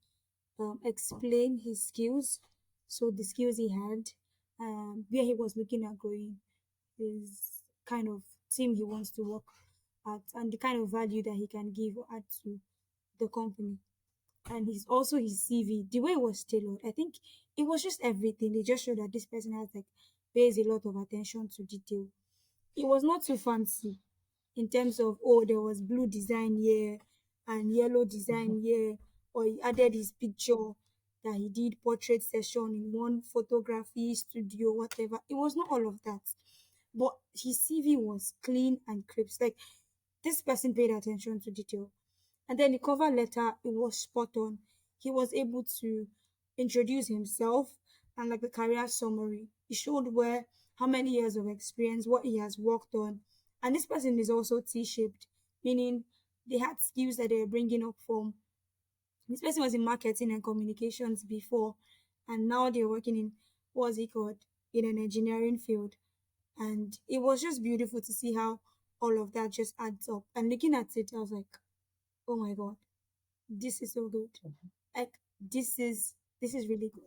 explain his skills, so the skills he had, where he was looking at going, his kind of team he wants to work at, and the kind of value that he can give or add to the company. And he's also his CV, the way it was tailored. I think it was just everything. It just showed that this person has like pays a lot of attention to detail. It was not too fancy in terms of, oh, there was blue design here and yellow design here, or he added his picture that he did portrait session in one photography studio, whatever. It was not all of that, but his CV was clean and crisp. Like this person paid attention to detail. And then the cover letter, it was spot on. He was able to introduce himself and like the career summary. He showed where, how many years of experience, what he has worked on. And this person is also T-shaped, meaning they had skills that they were bringing up from. This person was in marketing and communications before, and now they're working in, what's it called, in an engineering field. And it was just beautiful to see how all of that just adds up. And looking at it, I was like, oh my God, this is so good. Like this is really good.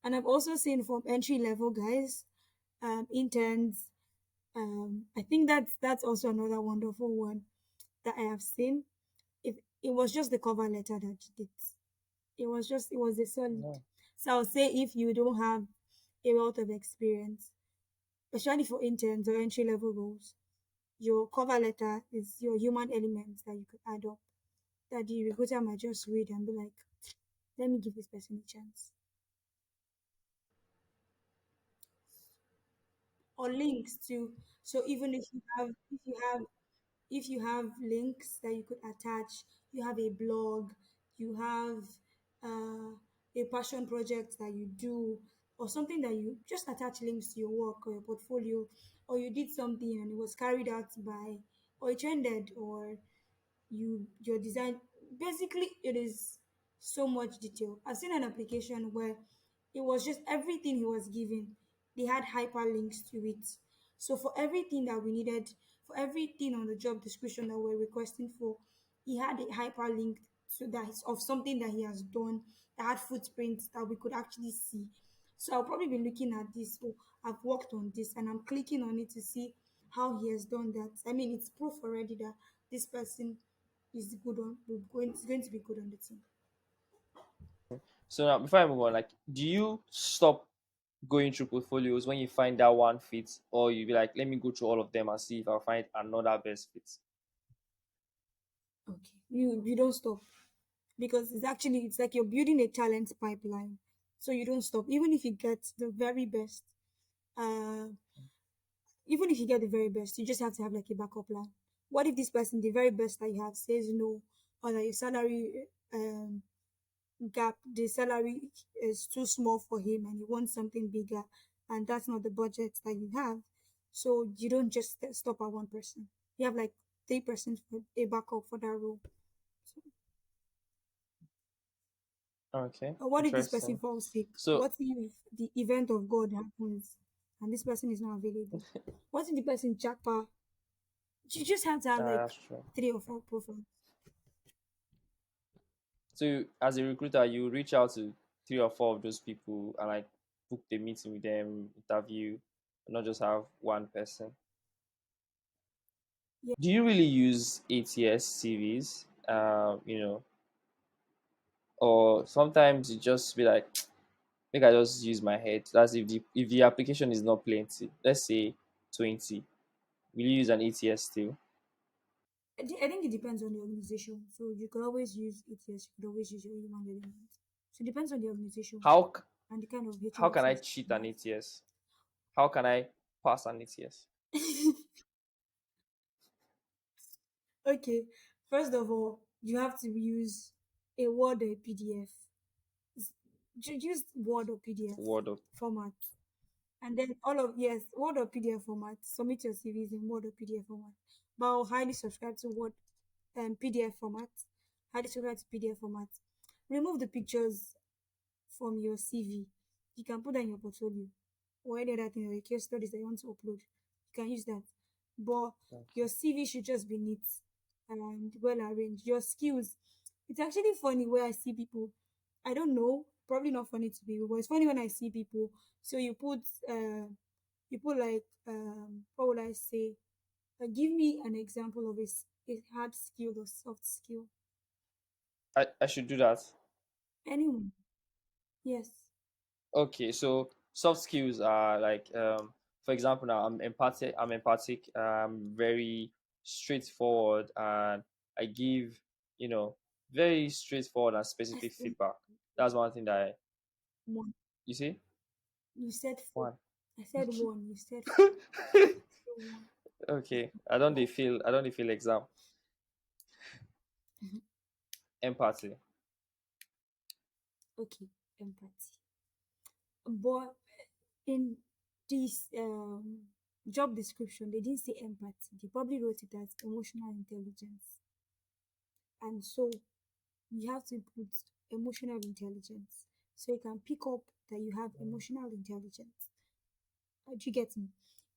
And I've also seen from entry level guys, interns. I think that's also another wonderful one that I have seen. It was just the cover letter that did it. It was a solid. No. So I'll say if you don't have a wealth of experience, especially for interns or entry level roles, your cover letter is your human element that you could add up. That the recruiter might just read and be like, let me give this person a chance. Or links to, so even if you have links that you could attach, you have a blog, you have a passion project that you do, or something that you just attach links to your work or your portfolio, or you did something and it was carried out by, or it trended, or your design, basically it is so much detail. I've seen an application where it was just everything he was given, they had hyperlinks to it. So for everything that we needed, for everything on the job description that we're requesting for, he had a hyperlink to that of something that he has done that had footprints that we could actually see. So I'll probably be looking at this. Oh, I've worked on this, and I'm clicking on it to see how he has done that. I mean, it's proof already that this person is good on is going to be good on the team. So now before I move on, like do you stop going through portfolios when you find that one fit, or you be like, let me go through all of them and see if I'll find another best fit? Okay, you don't stop because it's like you're building a talent pipeline, so you don't stop even if you get the very best. Uh, Even if you get the very best, you just have to have like a backup plan. What if this person, the very best that you have, says no, or that your salary gap, the salary is too small for him and he wants something bigger, and that's not the budget that you have. So you don't just stop at one person. You have like 3% for a backup for that role. So, Okay, or what if this person interesting. falls sick? So What if the event of God happens and this person is not available? What if the person jackpot? You just have to have like that's true. 3 or 4 profiles. So as a recruiter, you reach out to three or four of those people and like book the meeting with them, interview, and not just have one person. Yeah. Do you really use ATS CVs? or sometimes it just be like, make I just use my head. That's if the application is not plenty. Let's say 20. Will you use an ATS still? I think it depends on the organization. So you could always use ETS, you could always use your human element. So it depends on the organization How and the kind of how HR can I tools cheat you an ATS? How can I pass an ATS? have. Okay, first of all, you have to use a Word or a PDF. Use Word or PDF Word up. format. And then all of yes, Word or PDF format. Submit your CVs in Word or PDF format. But I'll highly subscribe to Word and PDF format. Highly subscribe to PDF format. Remove the pictures from your CV. You can put that in your portfolio or any other thing, or your case studies that you want to upload. You can use that. But your Okay. CV should just be neat and well arranged. Your skills. It's actually funny where I see people. I don't know, probably not funny to people, but it's funny when I see people. So you put like what would I say? Give me an example of a hard skill or soft skill. I should do that. Anyone? Yes. Okay, so soft skills are like, for example, now I'm empathic, I'm very straightforward, and I give, you know, very straightforward and I specific said feedback. That's one thing that one. you see. You said four. One. I said one. You said four. So one. Okay, Four. I don't dey feel exam. Mhm. Empathy. Okay. Empathy. But in this job description, they didn't say empathy. They probably wrote it as emotional intelligence. And so you have to put emotional intelligence. So you can pick up that you have emotional intelligence. Do you get me?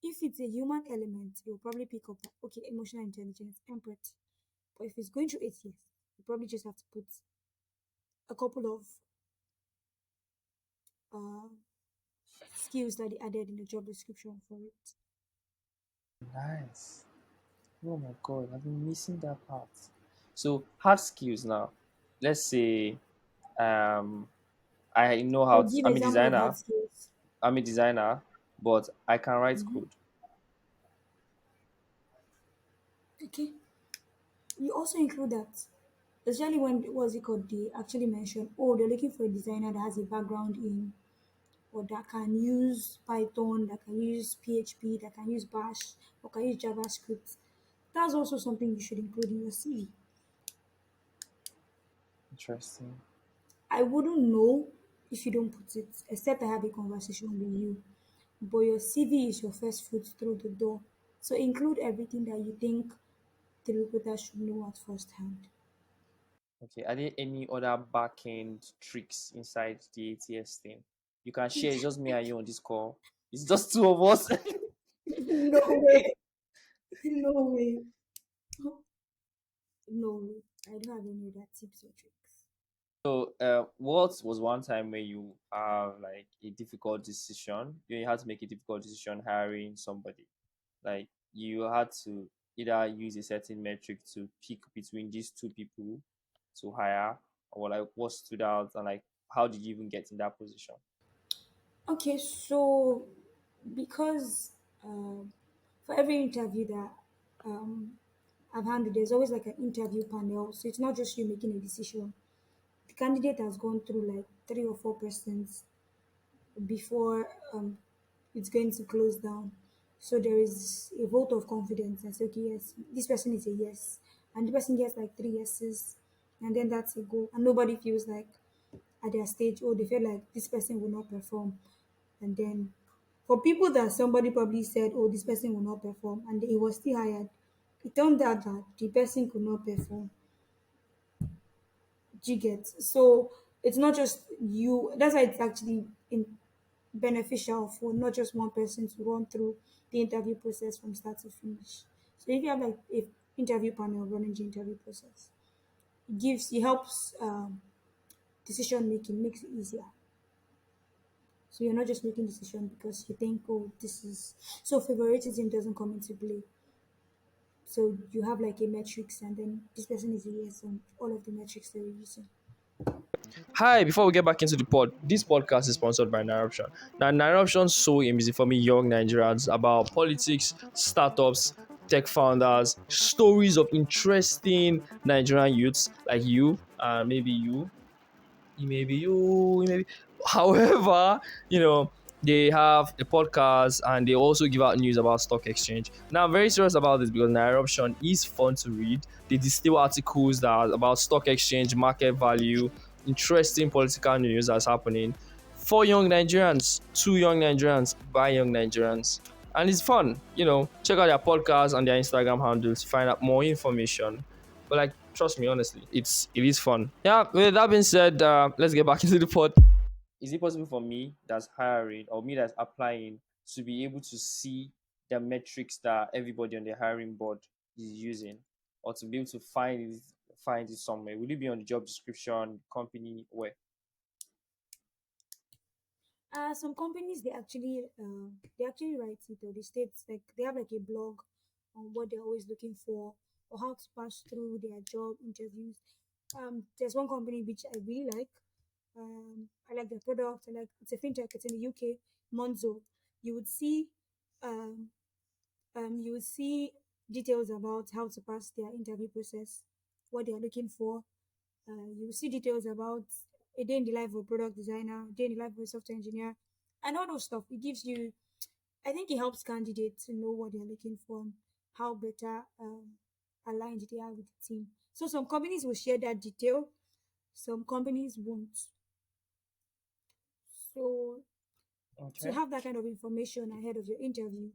If it's a human element, you'll probably pick up that, okay, emotional intelligence, empathy. But if it's going through 8 years, you probably just have to put a couple of uh, skills that they added in the job description for it. Nice. Oh my god, I've been missing that part. So hard skills now. Let's say I know how So to, give example of hard skills. I'm a designer, but I can write Mhm. code. Okay. You also include that, especially when what's it called? They actually mention, oh, they're looking for a designer that has a background in or that can use Python, that can use PHP, that can use Bash, or can use JavaScript. That's also something you should include in your CV. Interesting. I wouldn't know if you don't put it, except I have a conversation with you. But your CV is your first foot through the door. So include everything that you think the recruiter should know at first hand. Okay, are there any other back-end tricks inside the ATS thing? You can share, it's just me and you on this call. It's just two of us. No way. No way. No way. I don't have any other tips or tricks. So, what was one time where you have like a difficult decision? You had to make a difficult decision hiring somebody. Like you had to either use a certain metric to pick between these two people to hire, or like what stood out, and like how did you even get in that position? Okay, so because for every interview that um, I've handled, there's always like an interview panel. So it's not just you making a decision. The candidate has gone through like 3 or 4 persons before it's going to close down. So there is a vote of confidence. I say, okay, yes, this person is a yes. And the person gets like 3 yeses, and then that's a go. And nobody feels like at their stage, oh, they feel like this person will not perform. And then for people that somebody probably said, oh, this person will not perform, and he was still hired, it turned out that the person could not perform. Do you get? So it's not just you. That's why it's actually beneficial for not just one person to run through the interview process from start to finish. So if you have like a interview panel running the interview process, it helps decision making, makes it easier. So you're not just making decision because you think, oh, this is so favoritism doesn't come into play. So you have like a metrics, and then this person is a yes on all of the metrics that you're using. Hi, before we get back into the pod, this podcast is sponsored by Narruption. Now, Narruption so informing young Nigerians about politics, startups, tech founders, stories of interesting Nigerian youths like you, and maybe you, maybe. However, you know, they have a podcast and they also give out news about stock exchange. Now, I'm very serious about this because Naira is fun to read. They distill articles that are about stock exchange, market value, interesting political news that's happening for young Nigerians, to young Nigerians, by young Nigerians. And it's fun, check out their podcast and their Instagram handles to find out more information. But like, trust me, honestly, it is fun. Yeah. With that being said, let's get back into the pod. Is it possible for me that's hiring or me that's applying to be able to see the metrics that everybody on the hiring board is using, or to be able to find it somewhere? Will it be on the job description, company, where? Some companies they actually write it, or they state like they have like a blog on what they're always looking for or how to pass through their job interviews. There's one company which I really like. I like their product. I like it's a fintech. It's in the UK. Monzo. You would see um, you would see details about how to pass their interview process, what they are looking for. You will see details about a day in the life of a product designer, a day in the life of a software engineer, and all those stuff. It gives you, I think it helps candidates to know what they're looking for, how better aligned they are with the team. So some companies will share that detail, some companies won't. So to Okay. have that kind of information ahead of your interview,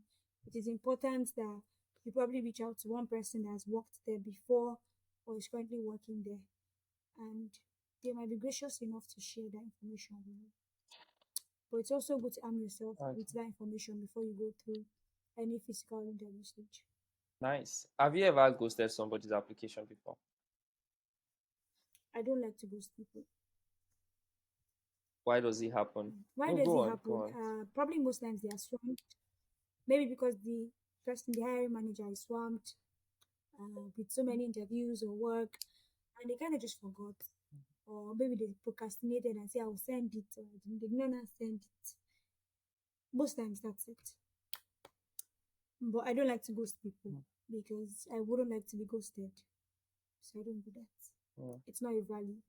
it is important that you probably reach out to one person that has worked there before or is currently working there, and they might be gracious enough to share that information with you. But it's also good to arm yourself with Okay. that information before you go through any physical interview stage. Nice. Have you ever ghosted somebody's application before? I don't like to ghost people. Why does it happen? Why No, does go it on, go happen? on. Probably most times they are swamped. Maybe because the person, the hiring manager, is swamped with so many interviews or work, and they kind of just forgot. Or maybe they procrastinated and say, "I will send it," or they did not send it. Most times that's it. But I don't like to ghost people because I wouldn't like to be ghosted. So I don't do that. Mm. It's not a value.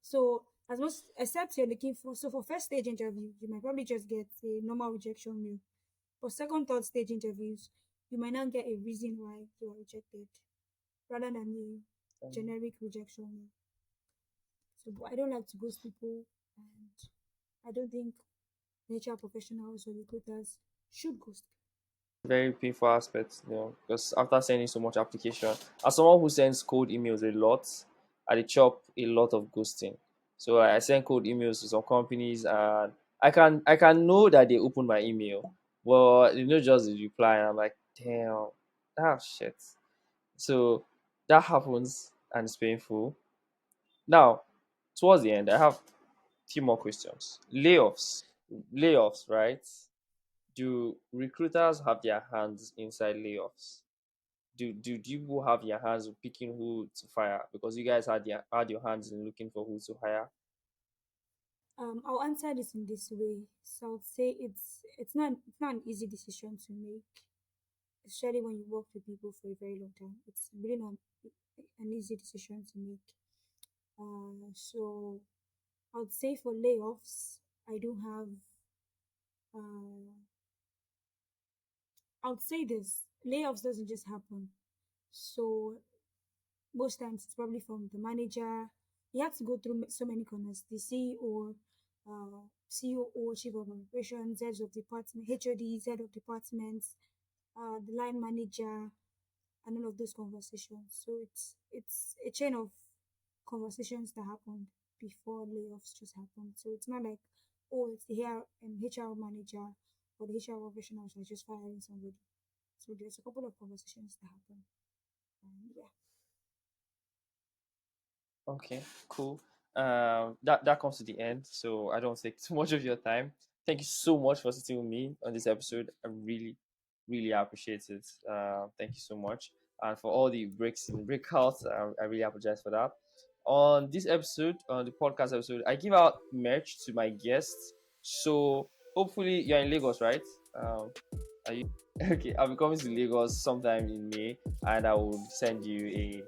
So as most except you're looking for, so for first stage interview, you might probably just get a normal rejection mail. For second, third stage interviews, you might not get a reason why you are rejected rather than a Um, generic rejection mail. So but I don't like to ghost people, and I don't think HR professionals or recruiters should ghost Very painful aspect, because after sending so much application, as someone who sends cold emails a lot, I dey chop a lot of ghosting. So I send cold emails to some companies, and I can know that they open my email, but just the reply, and I'm like, damn, shit. So that happens, and it's painful. Now, towards the end, I have a few more questions. Layoffs, right? Do recruiters have their hands inside layoffs? Do you have your hands in picking who to fire, because you guys had your hands in looking for who to hire? I'll answer this in this way. So I'll say it's not an easy decision to make, especially when you work with people for a very long time. It's really not an easy decision to make. So I would say for layoffs, I do have. Uh, I would say this: layoffs doesn't just happen. So most times it's probably from the manager. He has to go through so many corners: the CEO, COO, chief of operations, heads of department, HODs, head of departments, the line manager, and all of those conversations. So it's a chain of conversations that happened before layoffs just happened. So it's not like, oh, it's the HR manager or the HR professionals are just firing somebody. So there's a couple of conversations that happen. Yeah. Okay, cool. That comes to the end, so I don't take too much of your time. Thank you so much for sitting with me on this episode. I really, really appreciate it. Thank you so much, and for all the breaks and breakouts, I really apologize for that. On this episode, on the podcast episode, I give out merch to my guests. So hopefully you're in Lagos, right? Are you okay? I'll be coming to Lagos sometime in May, and I will send you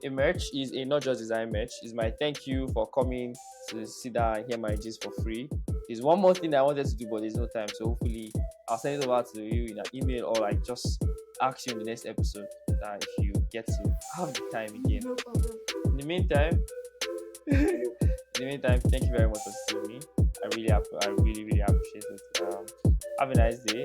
a merch is a not just design merch. Is my thank you for coming to sit down and hear my gist for free. There's one more thing that I wanted to do, but there's no time. So hopefully I'll send it over to you in an email or like just ask you in the next episode that if you get to have the time again. No problem. In the meantime, thank you very much for seeing me. I really, really appreciate it. Have a nice day.